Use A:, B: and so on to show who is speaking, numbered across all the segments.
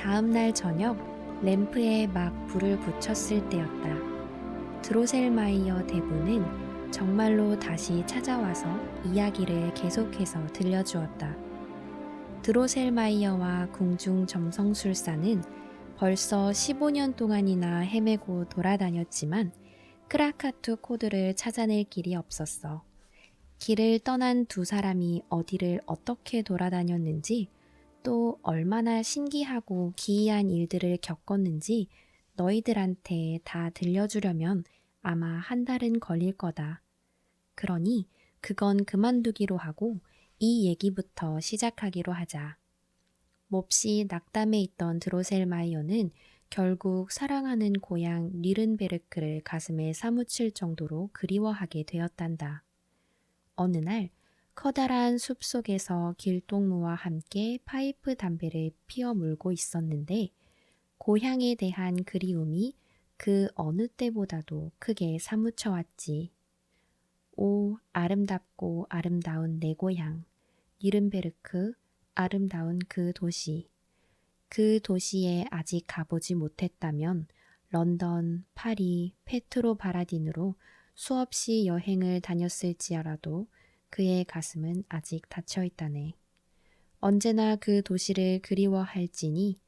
A: 다음 날 저녁 램프에 막 불을 붙였을 때였다. 드로셀마이어 대부는 정말로 다시 찾아와서 이야기를 계속해서 들려주었다. 드로셀마이어와 궁중 점성술사는 벌써 15년 동안이나 헤매고 돌아다녔지만 크라카투 코드를 찾아낼 길이 없었어. 길을 떠난 두 사람이 어디를 어떻게 돌아다녔는지 또 얼마나 신기하고 기이한 일들을 겪었는지 너희들한테 다 들려주려면 아마 한 달은 걸릴 거다. 그러니 그건 그만두기로 하고 이 얘기부터 시작하기로 하자. 몹시 낙담해 있던 드로셀마이어는 결국 사랑하는 고향 뉘른베르크를 가슴에 사무칠 정도로 그리워하게 되었단다. 어느 날 커다란 숲속에서 길동무와 함께 파이프 담배를 피워 물고 있었는데 고향에 대한 그리움이 그 어느 때보다도 크게 사무쳐 왔지. 오, 아름답고 아름다운 내 고향, 뉘른베르크, 아름다운 그 도시. 그 도시에 아직 가보지 못했다면 런던, 파리, 페트로바라딘으로 수없이 여행을 다녔을지라도 그의 가슴은 아직 닫혀 있다네. 언제나 그 도시를 그리워할지니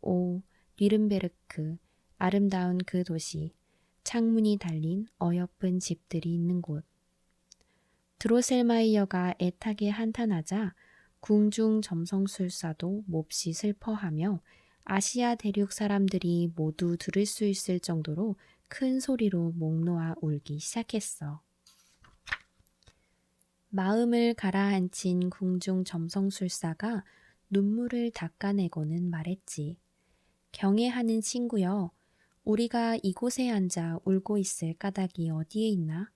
A: 오, 뉘른베르크, 아름다운 그 도시, 창문이 달린 어여쁜 집들이 있는 곳. 드로셀마이어가 애타게 한탄하자 궁중 점성술사도 몹시 슬퍼하며 아시아 대륙 사람들이 모두 들을 수 있을 정도로 큰 소리로 목 놓아 울기 시작했어. 마음을 가라앉힌 궁중 점성술사가 눈물을 닦아내고는 말했지. 경애하는 친구여, 우리가 이곳에 앉아 울고 있을 까닭이 어디에 있나?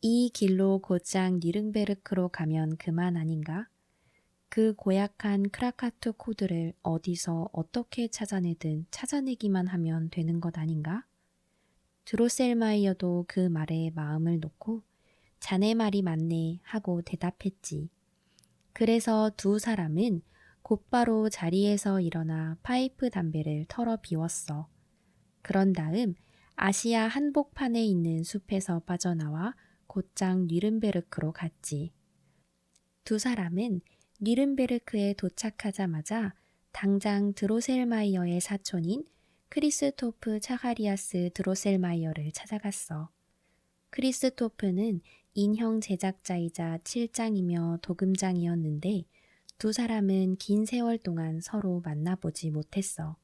A: 이 길로 곧장 뉘른베르크로 가면 그만 아닌가? 그 고약한 크라카투 코드를 어디서 어떻게 찾아내든 찾아내기만 하면 되는 것 아닌가? 드로셀마이어도 그 말에 마음을 놓고 자네 말이 맞네 하고 대답했지. 그래서 두 사람은 곧바로 자리에서 일어나 파이프 담배를 털어 비웠어. 그런 다음 아시아 한복판에 있는 숲에서 빠져나와 곧장 뉘른베르크로 갔지. 두 사람은 뉘른베르크에 도착하자마자 당장 드로셀마이어의 사촌인 크리스토프 차가리아스 드로셀마이어를 찾아갔어. 크리스토프는 인형 제작자이자 칠장이며 도금장이었는데 두 사람은 긴 세월 동안 서로 만나보지 못했어.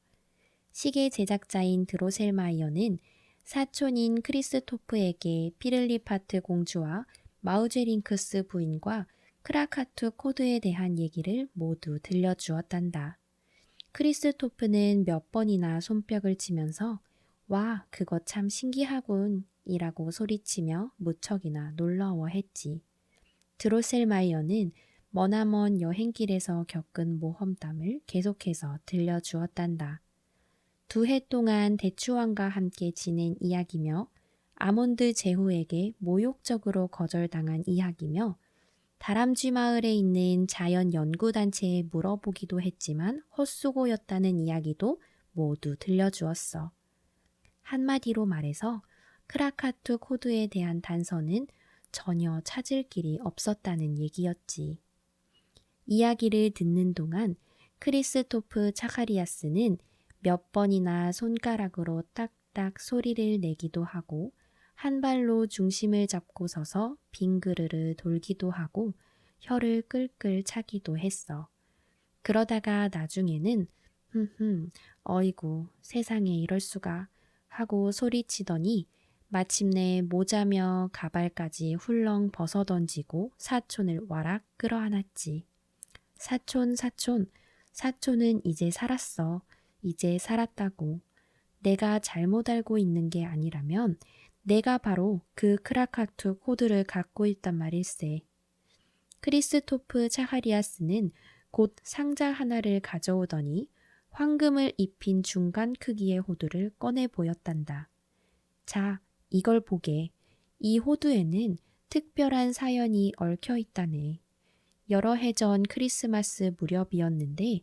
A: 시계 제작자인 드로셀마이어는 사촌인 크리스토프에게 피를리파트 공주와 마우제링크스 부인과 크라카투 코드에 대한 얘기를 모두 들려주었단다. 크리스토프는 몇 번이나 손뼉을 치면서 와, 그거 참 신기하군 이라고 소리치며 무척이나 놀라워했지. 드로셀마이어는 머나먼 여행길에서 겪은 모험담을 계속해서 들려주었단다. 2해 동안 대추왕과 함께 지낸 이야기며 아몬드 제후에게 모욕적으로 거절당한 이야기며 다람쥐 마을에 있는 자연연구단체에 물어보기도 했지만 헛수고였다는 이야기도 모두 들려주었어. 한마디로 말해서 크라카투 코드에 대한 단서는 전혀 찾을 길이 없었다는 얘기였지. 이야기를 듣는 동안 크리스토프 차가리아스는 몇 번이나 손가락으로 딱딱 소리를 내기도 하고 한 발로 중심을 잡고 서서 빙그르르 돌기도 하고 혀를 끌끌 차기도 했어. 그러다가 나중에는 어이구 세상에 이럴 수가 하고 소리치더니 마침내 모자며 가발까지 훌렁 벗어던지고 사촌을 와락 끌어안았지. 사촌, 사촌, 사촌은 이제 살았어. 이제 살았다고. 내가 잘못 알고 있는 게 아니라면 내가 바로 그 크라카투 코드를 갖고 있단 말일세. 크리스토프 차가리아스는 곧 상자 하나를 가져오더니 황금을 입힌 중간 크기의 호두를 꺼내 보였단다. 자, 이걸 보게. 이 호두에는 특별한 사연이 얽혀 있다네. 여러 해 전 크리스마스 무렵이었는데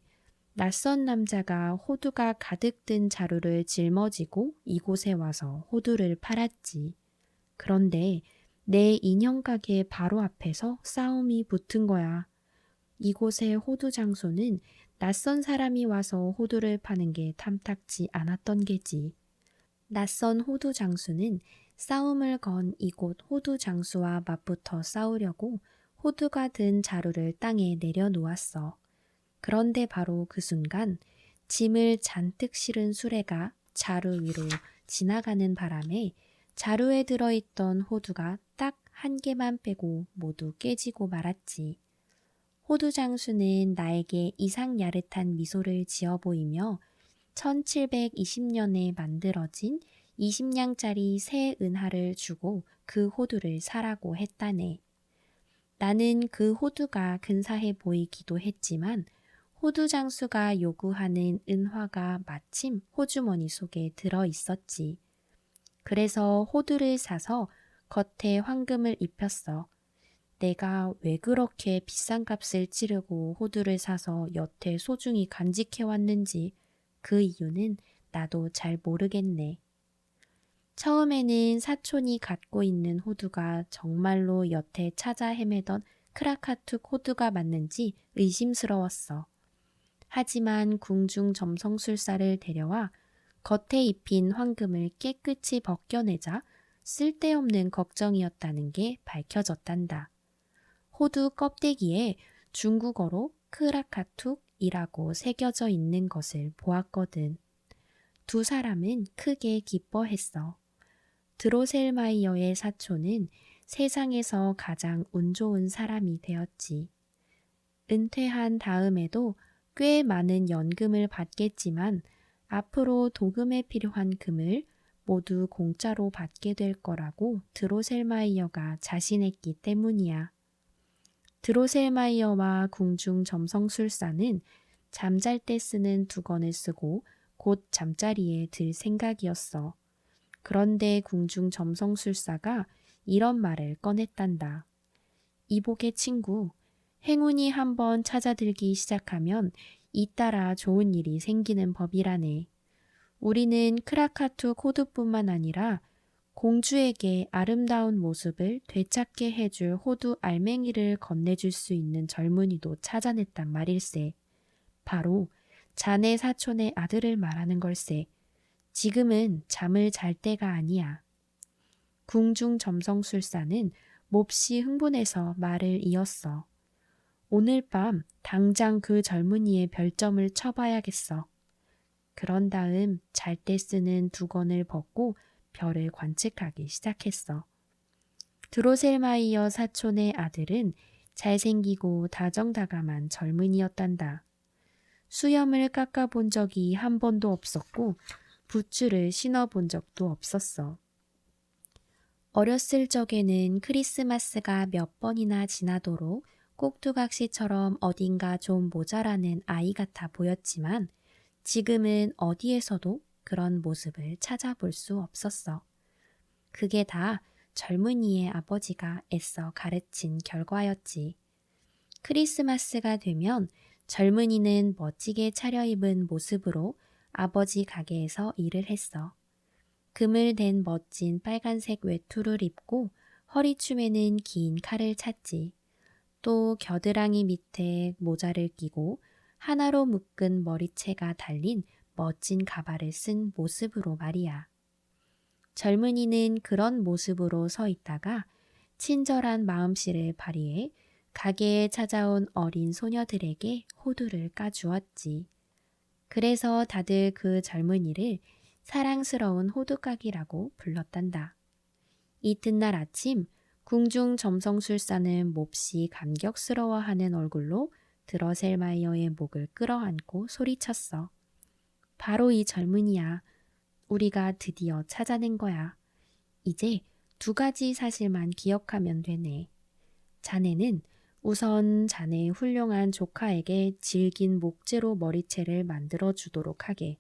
A: 낯선 남자가 호두가 가득 든 자루를 짊어지고 이곳에 와서 호두를 팔았지. 그런데 내 인형 가게 바로 앞에서 싸움이 붙은 거야. 이곳의 호두 장소는 낯선 사람이 와서 호두를 파는 게 탐탁지 않았던 게지. 낯선 호두 장수는 싸움을 건 이곳 호두 장수와 맞붙어 싸우려고 호두가 든 자루를 땅에 내려놓았어. 그런데 바로 그 순간 짐을 잔뜩 실은 수레가 자루 위로 지나가는 바람에 자루에 들어있던 호두가 딱 한 개만 빼고 모두 깨지고 말았지. 호두 장수는 나에게 이상 야릇한 미소를 지어 보이며 1720년에 만들어진 20냥짜리 새 은하를 주고 그 호두를 사라고 했다네. 나는 그 호두가 근사해 보이기도 했지만 호두 장수가 요구하는 은화가 마침 호주머니 속에 들어 있었지. 그래서 호두를 사서 겉에 황금을 입혔어. 내가 왜 그렇게 비싼 값을 치르고 호두를 사서 여태 소중히 간직해 왔는지 그 이유는 나도 잘 모르겠네. 처음에는 사촌이 갖고 있는 호두가 정말로 여태 찾아 헤매던 크라카툭 호두가 맞는지 의심스러웠어. 하지만 궁중 점성술사를 데려와 겉에 입힌 황금을 깨끗이 벗겨내자 쓸데없는 걱정이었다는 게 밝혀졌단다. 호두 껍데기에 중국어로 크라카툭이라고 새겨져 있는 것을 보았거든. 두 사람은 크게 기뻐했어. 드로셀마이어의 사촌은 세상에서 가장 운 좋은 사람이 되었지. 은퇴한 다음에도 꽤 많은 연금을 받겠지만 앞으로 도금에 필요한 금을 모두 공짜로 받게 될 거라고 드로셀마이어가 자신했기 때문이야. 드로셀마이어와 궁중 점성술사는 잠잘 때 쓰는 두건을 쓰고 곧 잠자리에 들 생각이었어. 그런데 궁중 점성술사가 이런 말을 꺼냈단다. 이복의 친구, 행운이 한번 찾아들기 시작하면 잇따라 좋은 일이 생기는 법이라네. 우리는 크라카툭 호두뿐만 아니라 공주에게 아름다운 모습을 되찾게 해줄 호두 알맹이를 건네줄 수 있는 젊은이도 찾아냈단 말일세. 바로 자네 사촌의 아들을 말하는 걸세. 지금은 잠을 잘 때가 아니야. 궁중 점성술사는 몹시 흥분해서 말을 이었어. 오늘 밤 당장 그 젊은이의 별점을 쳐봐야겠어. 그런 다음 잘 때 쓰는 두건을 벗고 별을 관측하기 시작했어. 드로셀마이어 사촌의 아들은 잘생기고 다정다감한 젊은이였단다. 수염을 깎아본 적이 한 번도 없었고 부츠를 신어본 적도 없었어. 어렸을 적에는 크리스마스가 몇 번이나 지나도록 꼭두각시처럼 어딘가 좀 모자라는 아이 같아 보였지만 지금은 어디에서도 그런 모습을 찾아볼 수 없었어. 그게 다 젊은이의 아버지가 애써 가르친 결과였지. 크리스마스가 되면 젊은이는 멋지게 차려입은 모습으로 아버지 가게에서 일을 했어. 금을 댄 멋진 빨간색 외투를 입고 허리춤에는 긴 칼을 찼지. 또 겨드랑이 밑에 모자를 끼고 하나로 묶은 머리채가 달린 멋진 가발을 쓴 모습으로 말이야. 젊은이는 그런 모습으로 서 있다가 친절한 마음씨를 발휘해 가게에 찾아온 어린 소녀들에게 호두를 까주었지. 그래서 다들 그 젊은이를 사랑스러운 호두까기라고 불렀단다. 이튿날 아침 궁중 점성술사는 몹시 감격스러워하는 얼굴로 드러셀마이어의 목을 끌어안고 소리쳤어. 바로 이 젊은이야. 우리가 드디어 찾아낸 거야. 이제 두 가지 사실만 기억하면 되네. 자네는 우선 자네의 훌륭한 조카에게 질긴 목재로 머리채를 만들어 주도록 하게.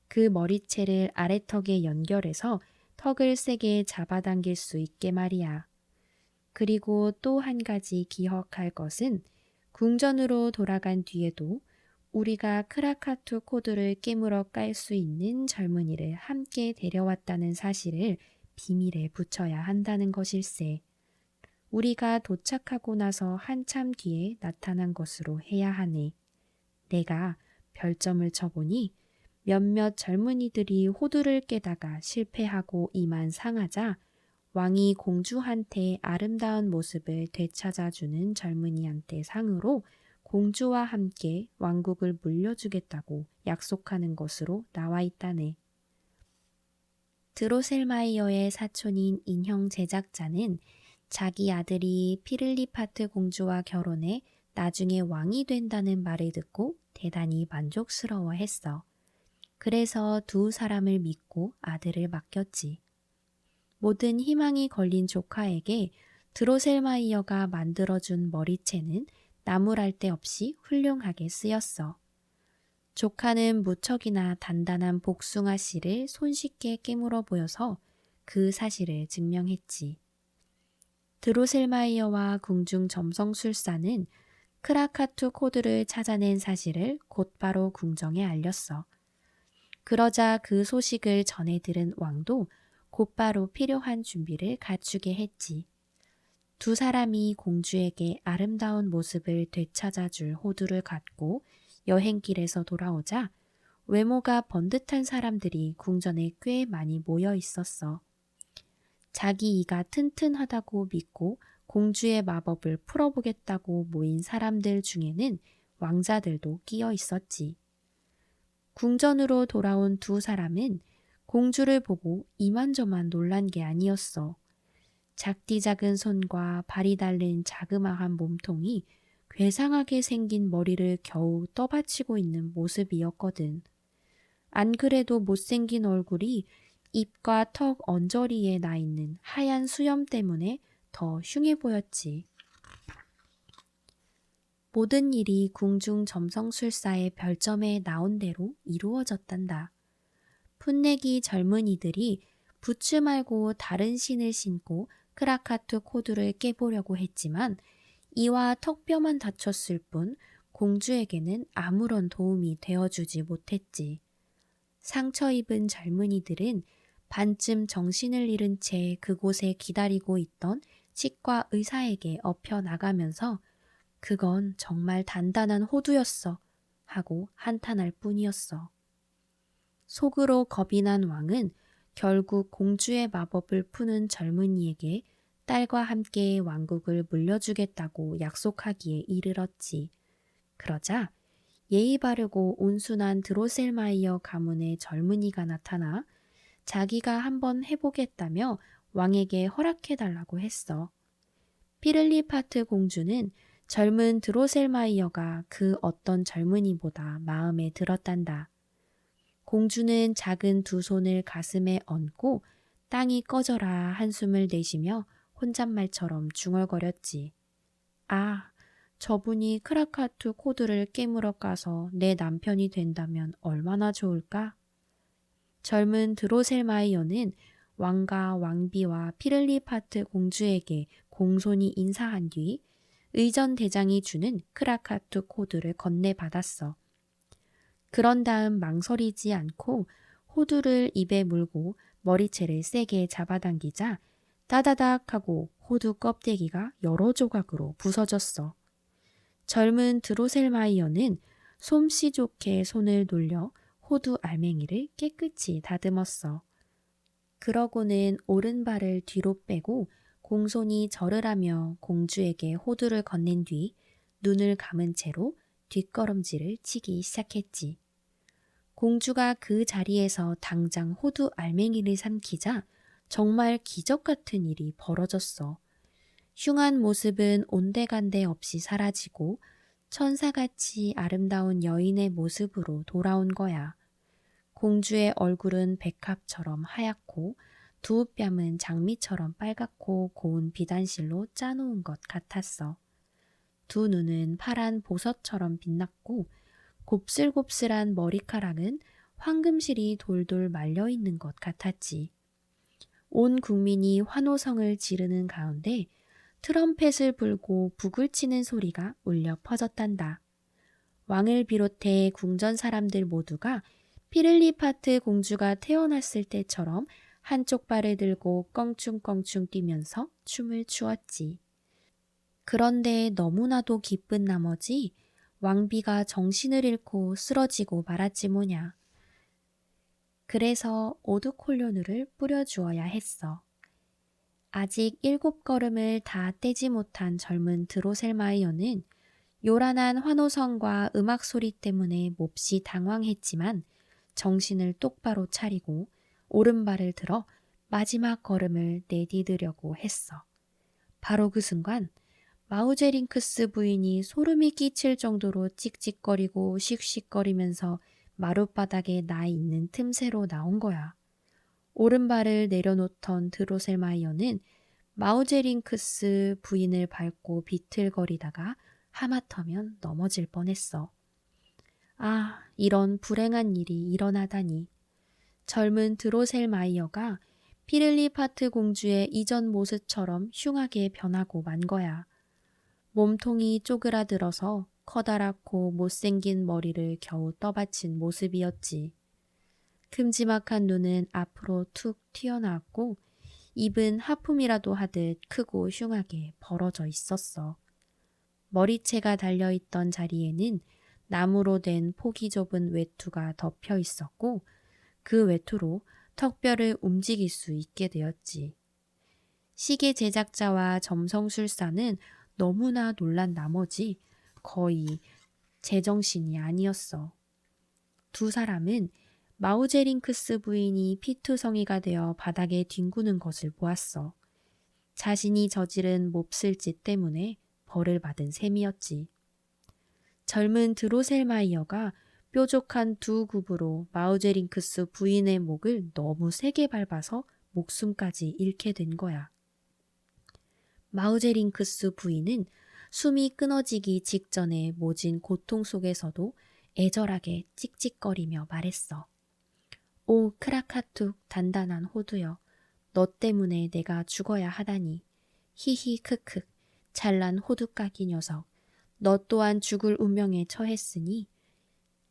A: 그 머리채를 아래턱에 연결해서 턱을 세게 잡아당길 수 있게 말이야. 그리고 또 한 가지 기억할 것은 궁전으로 돌아간 뒤에도 우리가 크라카투 코드를 깨물어 깔 수 있는 젊은이를 함께 데려왔다는 사실을 비밀에 붙여야 한다는 것일세. 우리가 도착하고 나서 한참 뒤에 나타난 것으로 해야 하네. 내가 별점을 쳐보니 몇몇 젊은이들이 호두를 깨다가 실패하고 이만 상하자 왕이 공주한테 아름다운 모습을 되찾아주는 젊은이한테 상으로 공주와 함께 왕국을 물려주겠다고 약속하는 것으로 나와 있다네. 드로셀마이어의 사촌인 인형 제작자는 자기 아들이 피를리파트 공주와 결혼해 나중에 왕이 된다는 말을 듣고 대단히 만족스러워했어. 그래서 두 사람을 믿고 아들을 맡겼지. 모든 희망이 걸린 조카에게 드로셀마이어가 만들어준 머리채는 나무랄 데 없이 훌륭하게 쓰였어. 조카는 무척이나 단단한 복숭아 씨를 손쉽게 깨물어 보여서 그 사실을 증명했지. 드로셀마이어와 궁중 점성술사는 크라카투 코드를 찾아낸 사실을 곧바로 궁정에 알렸어. 그러자 그 소식을 전해 들은 왕도 곧바로 필요한 준비를 갖추게 했지. 두 사람이 공주에게 아름다운 모습을 되찾아줄 호두를 갖고 여행길에서 돌아오자 외모가 번듯한 사람들이 궁전에 꽤 많이 모여 있었어. 자기 이가 튼튼하다고 믿고 공주의 마법을 풀어보겠다고 모인 사람들 중에는 왕자들도 끼어 있었지. 궁전으로 돌아온 두 사람은 공주를 보고 이만저만 놀란 게 아니었어. 작디 작은 손과 발이 달린 자그마한 몸통이 괴상하게 생긴 머리를 겨우 떠받치고 있는 모습이었거든. 안 그래도 못생긴 얼굴이 입과 턱 언저리에 나 있는 하얀 수염 때문에 더 흉해 보였지. 모든 일이 궁중 점성술사의 별점에 나온 대로 이루어졌단다. 풋내기 젊은이들이 부츠 말고 다른 신을 신고 크라카투 코드를 깨보려고 했지만 이와 턱뼈만 다쳤을 뿐 공주에게는 아무런 도움이 되어주지 못했지. 상처 입은 젊은이들은 반쯤 정신을 잃은 채 그곳에 기다리고 있던 치과 의사에게 엎혀 나가면서 그건 정말 단단한 호두였어 하고 한탄할 뿐이었어. 속으로 겁이 난 왕은 결국 공주의 마법을 푸는 젊은이에게 딸과 함께 왕국을 물려주겠다고 약속하기에 이르렀지. 그러자 예의 바르고 온순한 드로셀마이어 가문의 젊은이가 나타나 자기가 한번 해보겠다며 왕에게 허락해달라고 했어. 피를리파트 공주는 젊은 드로셀마이어가 그 어떤 젊은이보다 마음에 들었단다. 공주는 작은 두 손을 가슴에 얹고 땅이 꺼져라 한숨을 내쉬며 혼잣말처럼 중얼거렸지. 아, 저분이 크라카투 코드를 깨물어 까서 내 남편이 된다면 얼마나 좋을까? 젊은 드로셀마이어는 왕과 왕비와 피를리파트 공주에게 공손히 인사한 뒤 의전 대장이 주는 크라카투 코드를 건네받았어. 그런 다음 망설이지 않고 호두를 입에 물고 머리채를 세게 잡아당기자 따다닥 하고 호두 껍데기가 여러 조각으로 부서졌어. 젊은 드로셀마이어는 솜씨 좋게 손을 돌려 호두 알맹이를 깨끗이 다듬었어. 그러고는 오른발을 뒤로 빼고 공손히 절을 하며 공주에게 호두를 건넨 뒤 눈을 감은 채로 뒷걸음질을 치기 시작했지. 공주가 그 자리에서 당장 호두 알맹이를 삼키자 정말 기적 같은 일이 벌어졌어. 흉한 모습은 온데간데 없이 사라지고 천사같이 아름다운 여인의 모습으로 돌아온 거야. 공주의 얼굴은 백합처럼 하얗고 두 뺨은 장미처럼 빨갛고 고운 비단실로 짜놓은 것 같았어. 두 눈은 파란 보석처럼 빛났고 곱슬곱슬한 머리카락은 황금실이 돌돌 말려있는 것 같았지. 온 국민이 환호성을 지르는 가운데 트럼펫을 불고 북을 치는 소리가 울려 퍼졌단다. 왕을 비롯해 궁전 사람들 모두가 피를리파트 공주가 태어났을 때처럼 한쪽 발을 들고 껑충껑충 뛰면서 춤을 추었지. 그런데 너무나도 기쁜 나머지 왕비가 정신을 잃고 쓰러지고 말았지 뭐냐. 그래서 오두콜로누를 뿌려주어야 했어. 아직 7걸음을 다 떼지 못한 젊은 드로셀마이어는 요란한 환호성과 음악 소리 때문에 몹시 당황했지만 정신을 똑바로 차리고 오른발을 들어 마지막 걸음을 내디디려고 했어. 바로 그 순간 마우제링크스 부인이 소름이 끼칠 정도로 찍찍거리고 씩씩거리면서 마룻바닥에 나 있는 틈새로 나온 거야. 오른발을 내려놓던 드로셀마이어는 마우제링크스 부인을 밟고 비틀거리다가 하마터면 넘어질 뻔했어. 아, 이런 불행한 일이 일어나다니. 젊은 드로셀마이어가 피를리파트 공주의 이전 모습처럼 흉하게 변하고 만 거야. 몸통이 쪼그라들어서 커다랗고 못생긴 머리를 겨우 떠받친 모습이었지. 큼지막한 눈은 앞으로 툭 튀어나왔고 입은 하품이라도 하듯 크고 흉하게 벌어져 있었어. 머리채가 달려있던 자리에는 나무로 된 폭이 좁은 외투가 덮여 있었고 그 외투로 턱뼈를 움직일 수 있게 되었지. 시계 제작자와 점성술사는 너무나 놀란 나머지 거의 제정신이 아니었어. 두 사람은 마우제링크스 부인이 피투성이가 되어 바닥에 뒹구는 것을 보았어. 자신이 저지른 몹쓸짓 때문에 벌을 받은 셈이었지. 젊은 드로셀마이어가 뾰족한 두 굽으로 마우제링크스 부인의 목을 너무 세게 밟아서 목숨까지 잃게 된 거야. 마우제링크스 부인은 숨이 끊어지기 직전에 모진 고통 속에서도 애절하게 찍찍거리며 말했어. 오 크라카툭 단단한 호두여, 너 때문에 내가 죽어야 하다니. 히히 크크, 잘난 호두까기 녀석, 너 또한 죽을 운명에 처했으니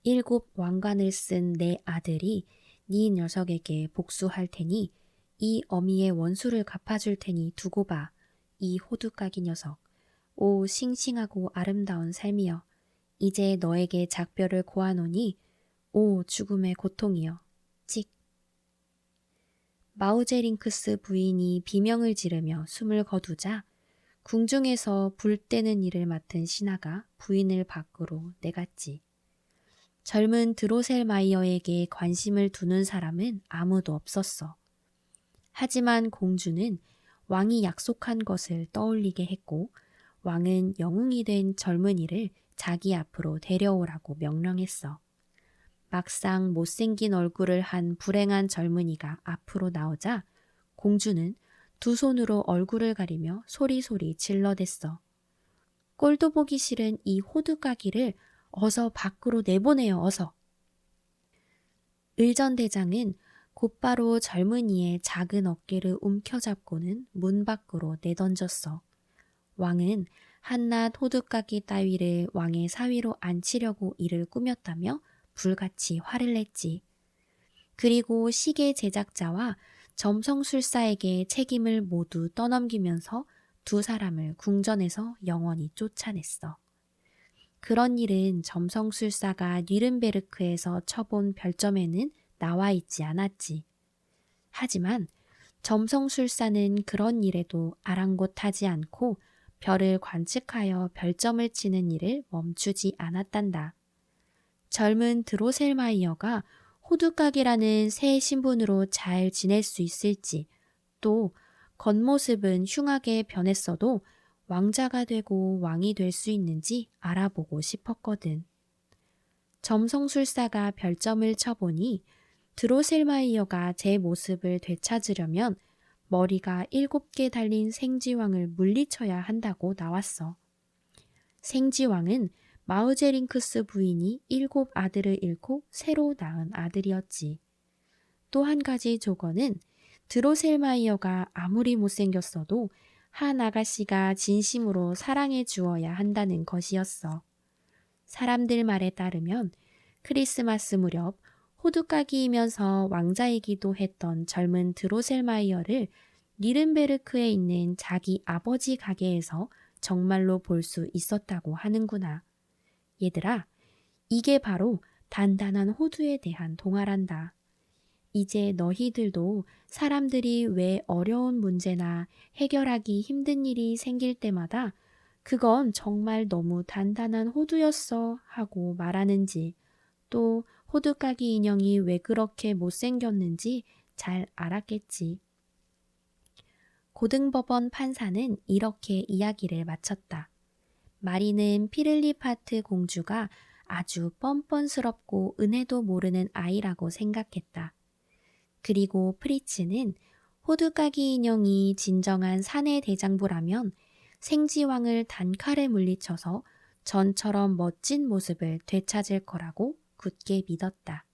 A: 7 왕관을 쓴 내 아들이 네 녀석에게 복수할 테니 이 어미의 원수를 갚아줄 테니 두고 봐. 이 호두까기 녀석, 오 싱싱하고 아름다운 삶이여, 이제 너에게 작별을 고하노니 오 죽음의 고통이여. 찍. 마우제링크스 부인이 비명을 지르며 숨을 거두자 궁중에서 불 때는 일을 맡은 신하가 부인을 밖으로 내갔지. 젊은 드로셀마이어에게 관심을 두는 사람은 아무도 없었어. 하지만 공주는 왕이 약속한 것을 떠올리게 했고 왕은 영웅이 된 젊은이를 자기 앞으로 데려오라고 명령했어. 막상 못생긴 얼굴을 한 불행한 젊은이가 앞으로 나오자 공주는 두 손으로 얼굴을 가리며 소리소리 질러댔어. 꼴도 보기 싫은 이 호두까기를 어서 밖으로 내보내요, 어서. 의전대장은 곧바로 젊은이의 작은 어깨를 움켜잡고는 문 밖으로 내던졌어. 왕은 한낱 호두까기 따위를 왕의 사위로 앉히려고 이를 꾸몄다며 불같이 화를 냈지. 그리고 시계 제작자와 점성술사에게 책임을 모두 떠넘기면서 두 사람을 궁전에서 영원히 쫓아냈어. 그런 일은 점성술사가 뉘른베르크에서 쳐본 별점에는 나와 있지 않았지. 하지만 점성술사는 그런 일에도 아랑곳하지 않고 별을 관측하여 별점을 치는 일을 멈추지 않았단다. 젊은 드로셀마이어가 호두까기라는 새 신분으로 잘 지낼 수 있을지, 또 겉모습은 흉하게 변했어도 왕자가 되고 왕이 될 수 있는지 알아보고 싶었거든. 점성술사가 별점을 쳐보니 드로셀마이어가 제 모습을 되찾으려면 머리가 7개 달린 생지왕을 물리쳐야 한다고 나왔어. 생지왕은 마우제링크스 부인이 7 아들을 잃고 새로 낳은 아들이었지. 또 한 가지 조건은 드로셀마이어가 아무리 못생겼어도 한 아가씨가 진심으로 사랑해 주어야 한다는 것이었어. 사람들 말에 따르면 크리스마스 무렵 호두까기이면서 왕자이기도 했던 젊은 드로셀마이어를 니른베르크에 있는 자기 아버지 가게에서 정말로 볼 수 있었다고 하는구나. 얘들아, 이게 바로 단단한 호두에 대한 동화란다. 이제 너희들도 사람들이 왜 어려운 문제나 해결하기 힘든 일이 생길 때마다 그건 정말 너무 단단한 호두였어 하고 말하는지, 또 호두까기 인형이 왜 그렇게 못생겼는지 잘 알았겠지. 고등법원 판사는 이렇게 이야기를 마쳤다. 마리는 피를리파트 공주가 아주 뻔뻔스럽고 은혜도 모르는 아이라고 생각했다. 그리고 프리츠는 호두까기 인형이 진정한 사내 대장부라면 생지왕을 단칼에 물리쳐서 전처럼 멋진 모습을 되찾을 거라고 굳게 믿었다.